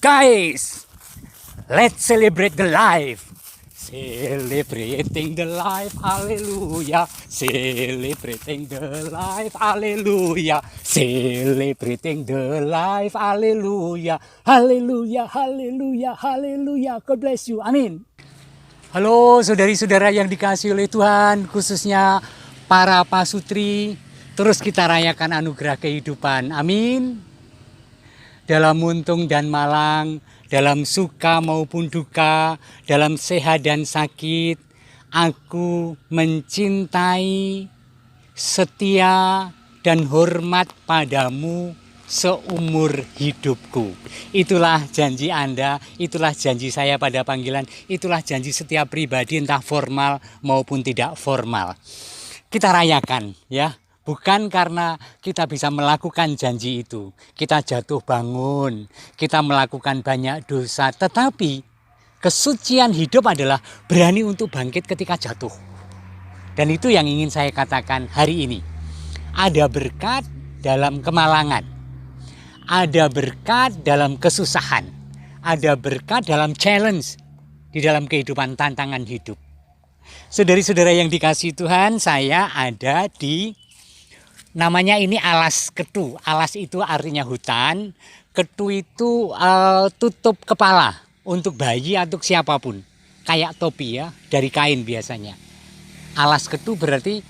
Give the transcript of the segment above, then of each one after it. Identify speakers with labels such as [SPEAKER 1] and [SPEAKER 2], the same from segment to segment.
[SPEAKER 1] guys, let's celebrate the life. Celebrating the life, hallelujah. Celebrating the life, hallelujah. Celebrating the life, hallelujah. Hallelujah, hallelujah, hallelujah. God bless you, amin. Halo saudari-saudara yang dikasihi oleh Tuhan, khususnya para pasutri. Terus kita rayakan anugerah kehidupan, amin. Dalam untung dan malang, dalam suka maupun duka, dalam sehat dan sakit, aku mencintai, setia, dan hormat padamu seumur hidupku. Itulah janji Anda, itulah janji saya pada panggilan, itulah janji setiap pribadi entah formal maupun tidak formal. Kita rayakan ya. Bukan karena kita bisa melakukan janji itu, kita jatuh bangun, kita melakukan banyak dosa. Tetapi kesucian hidup adalah berani untuk bangkit ketika jatuh. Dan itu yang ingin saya katakan hari ini. Ada berkat dalam kemalangan, ada berkat dalam kesusahan, ada berkat dalam challenge di dalam kehidupan tantangan hidup. Saudari-saudara yang dikasihi Tuhan, saya ada di namanya ini alas ketu. Alas itu artinya hutan. Ketu itu tutup kepala untuk bayi atau siapapun. Kayak topi ya, dari kain biasanya. Alas ketu berarti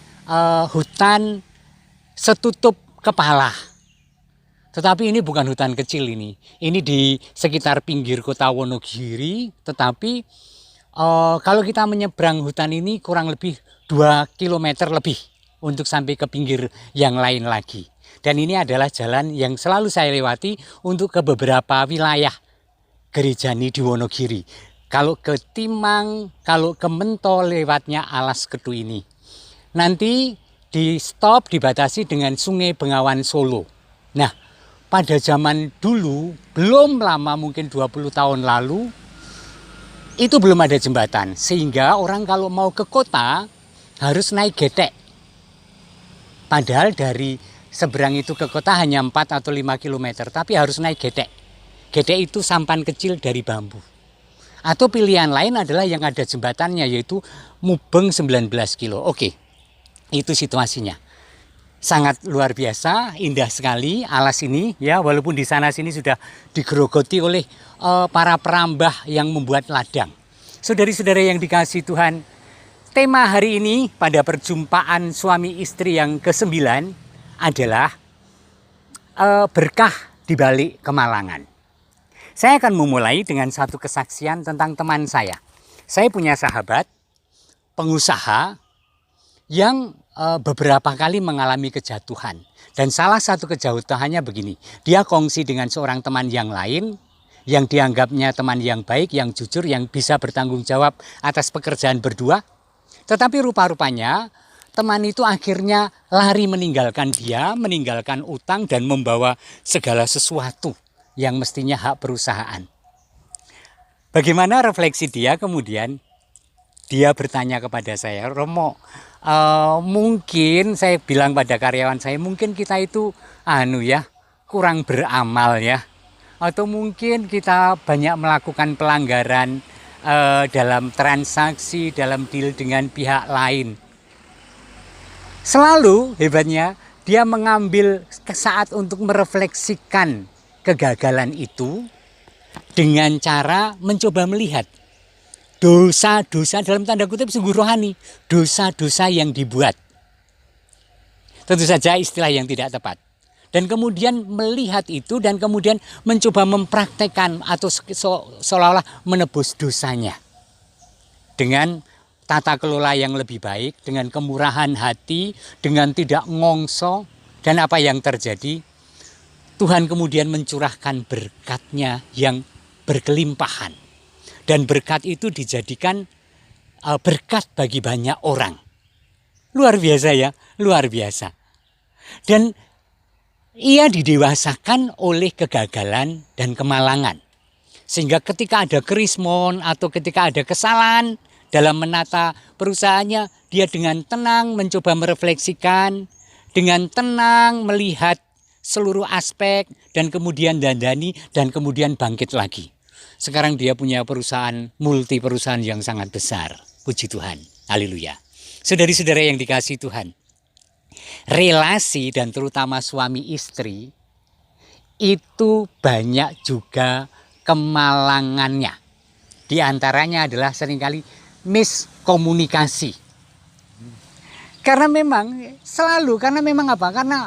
[SPEAKER 1] hutan setutup kepala. Tetapi ini bukan hutan kecil ini. Ini di sekitar pinggir kota Wonogiri. Tetapi kalau kita menyeberang hutan ini kurang lebih 2 km lebih. Untuk sampai ke pinggir yang lain lagi. Dan ini adalah jalan yang selalu saya lewati untuk ke beberapa wilayah Gerejani di Wonogiri. Kalau ke Timang, kalau ke Mentol lewatnya alas ketu ini. Nanti di stop dibatasi dengan Sungai Bengawan Solo. Nah, pada zaman dulu, belum lama mungkin 20 tahun lalu, itu belum ada jembatan. Sehingga orang kalau mau ke kota harus naik getek. Padahal dari seberang itu ke kota hanya 4 atau 5 km, tapi harus naik getek. Getek itu sampan kecil dari bambu. Atau pilihan lain adalah yang ada jembatannya, yaitu mubeng 19 kilo. Oke, itu situasinya. Sangat luar biasa, indah sekali alas ini, ya, walaupun di sana sini sudah digerogoti oleh para perambah yang membuat ladang. Saudari-saudara yang dikasihi Tuhan, tema hari ini pada perjumpaan suami istri yang ke-9 adalah berkah di balik kemalangan. Saya akan memulai dengan satu kesaksian tentang teman saya. Saya punya sahabat pengusaha yang beberapa kali mengalami kejatuhan. Dan salah satu kejatuhannya begini, dia kongsi dengan seorang teman yang lain yang dianggapnya teman yang baik, yang jujur, yang bisa bertanggung jawab atas pekerjaan berdua. Tetapi rupa-rupanya teman itu akhirnya lari meninggalkan dia, meninggalkan utang dan membawa segala sesuatu yang mestinya hak perusahaan. Bagaimana refleksi dia kemudian? Dia bertanya kepada saya, Romo, mungkin saya bilang pada karyawan saya, mungkin kita itu kurang beramal ya. Atau mungkin kita banyak melakukan pelanggaran dalam transaksi, dalam deal dengan pihak lain. Selalu hebatnya dia mengambil saat untuk merefleksikan kegagalan itu dengan cara mencoba melihat dosa-dosa dalam tanda kutip sungguh rohani, dosa-dosa yang dibuat. Tentu saja istilah yang tidak tepat. Dan kemudian melihat itu dan kemudian mencoba mempraktekkan atau seolah-olah menebus dosanya. Dengan tata kelola yang lebih baik, dengan kemurahan hati, dengan tidak ngongso. Dan apa yang terjadi? Tuhan kemudian mencurahkan berkat-Nya yang berkelimpahan. Dan berkat itu dijadikan berkat bagi banyak orang. Luar biasa ya, luar biasa. Dan ia didewasakan oleh kegagalan dan kemalangan. Sehingga ketika ada kerismon atau ketika ada kesalahan dalam menata perusahaannya, dia dengan tenang mencoba merefleksikan, dengan tenang melihat seluruh aspek dan kemudian dandani dan kemudian bangkit lagi. Sekarang dia punya perusahaan, multi perusahaan yang sangat besar. Puji Tuhan. Haleluya. Saudari-saudara yang dikasihi Tuhan, relasi dan terutama suami istri itu banyak juga kemalangannya. Di antaranya adalah seringkali miskomunikasi. Karena memang apa? Karena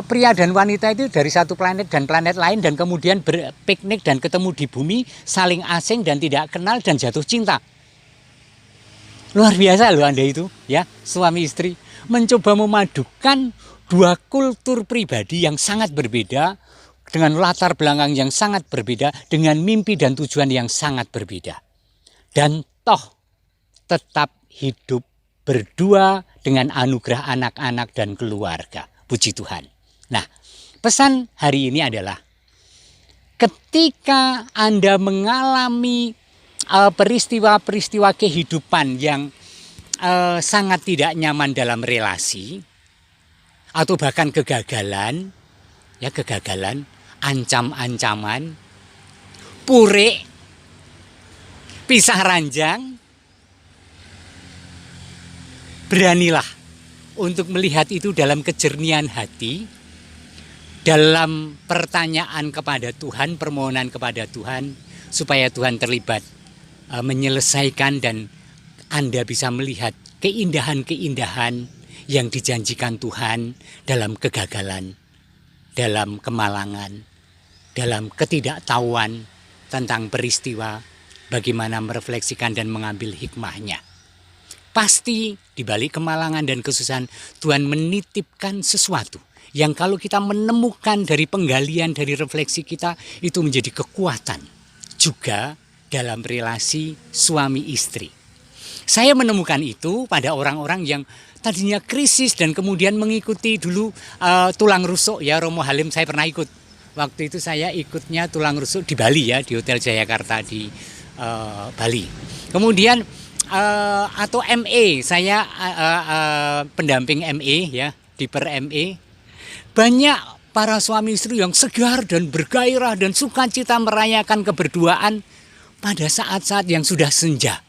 [SPEAKER 1] pria dan wanita itu dari satu planet dan planet lain dan kemudian berpiknik dan ketemu di bumi, saling asing dan tidak kenal dan jatuh cinta. Luar biasa loh Anda itu, ya, suami istri mencoba memadukan dua kultur pribadi yang sangat berbeda dengan latar belakang yang sangat berbeda, dengan mimpi dan tujuan yang sangat berbeda. Dan toh tetap hidup berdua dengan anugerah anak-anak dan keluarga. Puji Tuhan. Nah, pesan hari ini adalah ketika Anda mengalami peristiwa-peristiwa kehidupan yang sangat tidak nyaman dalam relasi atau bahkan kegagalan, ancam-ancaman, pure, pisah ranjang, beranilah untuk melihat itu dalam kejernihan hati, dalam pertanyaan kepada Tuhan, permohonan kepada Tuhan, supaya Tuhan terlibat menyelesaikan dan Anda bisa melihat keindahan-keindahan yang dijanjikan Tuhan dalam kegagalan, dalam kemalangan, dalam ketidaktahuan tentang peristiwa, bagaimana merefleksikan dan mengambil hikmahnya. Pasti di balik kemalangan dan kesusahan Tuhan menitipkan sesuatu yang kalau kita menemukan dari penggalian, dari refleksi kita, itu menjadi kekuatan juga dalam relasi suami istri. Saya menemukan itu pada orang-orang yang tadinya krisis dan kemudian mengikuti dulu tulang rusuk, ya, Romo Halim. Saya pernah ikut. Waktu itu saya ikutnya tulang rusuk di Bali, ya, di Hotel Jayakarta di Bali. Kemudian atau ME, saya pendamping ME, ya, di per ME. Banyak para suami istri yang segar dan bergairah dan sukacita merayakan keberduaan pada saat-saat yang sudah senja.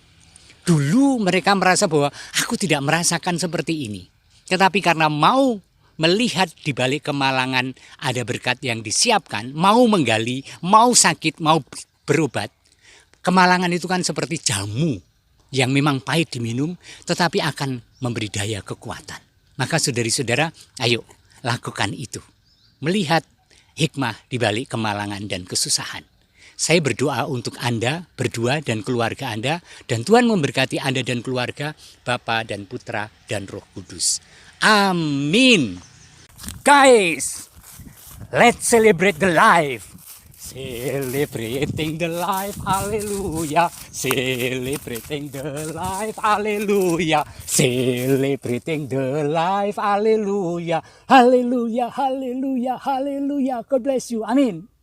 [SPEAKER 1] Dulu mereka merasa bahwa aku tidak merasakan seperti ini. Tetapi karena mau melihat di balik kemalangan ada berkat yang disiapkan, mau menggali, mau sakit, mau berobat. Kemalangan itu kan seperti jamu yang memang pahit diminum, tetapi akan memberi daya kekuatan. Maka saudari-saudara, ayo lakukan itu. Melihat hikmah di balik kemalangan dan kesusahan. Saya berdoa untuk Anda berdua dan keluarga Anda, dan Tuhan memberkati Anda dan keluarga, Bapa dan Putra dan Roh Kudus. Amin. Guys, let's celebrate the life. Celebrating the life, hallelujah. Celebrating the life, hallelujah. Celebrating the life, hallelujah. Hallelujah, hallelujah, hallelujah. God bless you. Amin.